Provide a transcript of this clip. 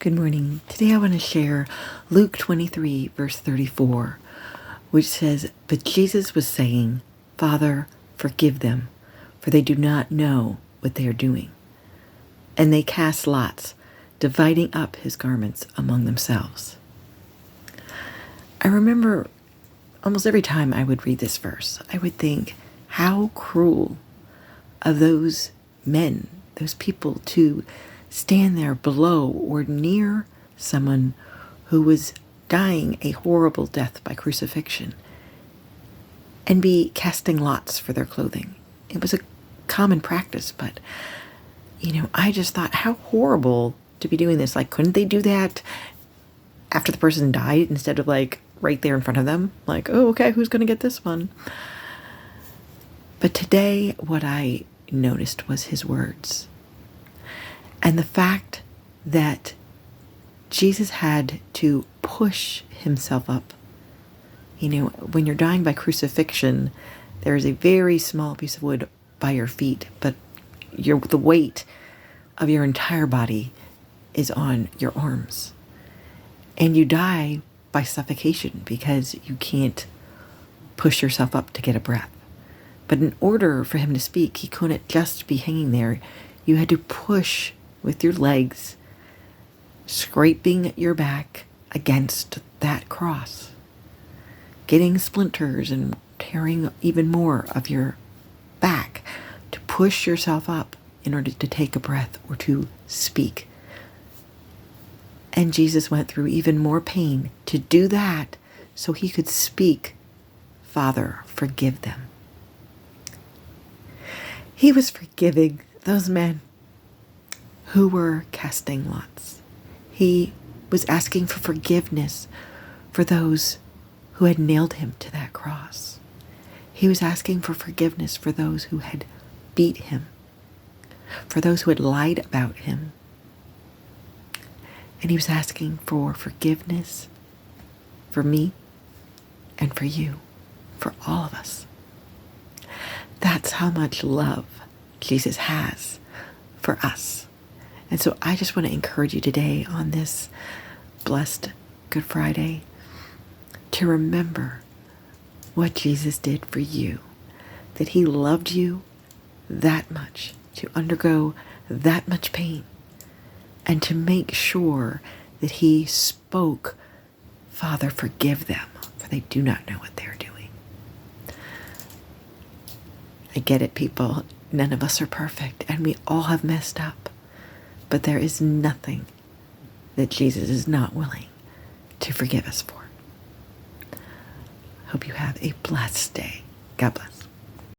Good morning. Today I want to share Luke 23, verse 34, which says, "But Jesus was saying, 'Father, forgive them, for they do not know what they are doing.' And they cast lots, dividing up his garments among themselves." I remember almost every time I would read this verse, I would think, how cruel of those men, those people, to stand there below or near someone who was dying a horrible death by crucifixion and be casting lots for their clothing. It was a common practice, but I just thought, how horrible to be doing this. Like, couldn't they do that after the person died instead of like right there in front of them? Like, oh, okay, who's going to get this one? But today, what I noticed was his words. And the fact that Jesus had to push himself up. When you're dying by crucifixion, there is a very small piece of wood by your feet, but the weight of your entire body is on your arms. And you die by suffocation because you can't push yourself up to get a breath. But in order for him to speak, he couldn't just be hanging there. You had to push with your legs, scraping your back against that cross, getting splinters and tearing even more of your back to push yourself up in order to take a breath or to speak. And Jesus went through even more pain to do that so he could speak, "Father, forgive them." He was forgiving those men who were casting lots. He was asking for forgiveness for those who had nailed him to that cross. He was asking for forgiveness for those who had beat him, for those who had lied about him. And he was asking for forgiveness for me and for you, for all of us. That's how much love Jesus has for us. And so I just want to encourage you today on this blessed Good Friday to remember what Jesus did for you, that he loved you that much, to undergo that much pain, and to make sure that he spoke, "Father, forgive them, for they do not know what they're doing." I get it, people. None of us are perfect, and we all have messed up. But there is nothing that Jesus is not willing to forgive us for. Hope you have a blessed day. God bless.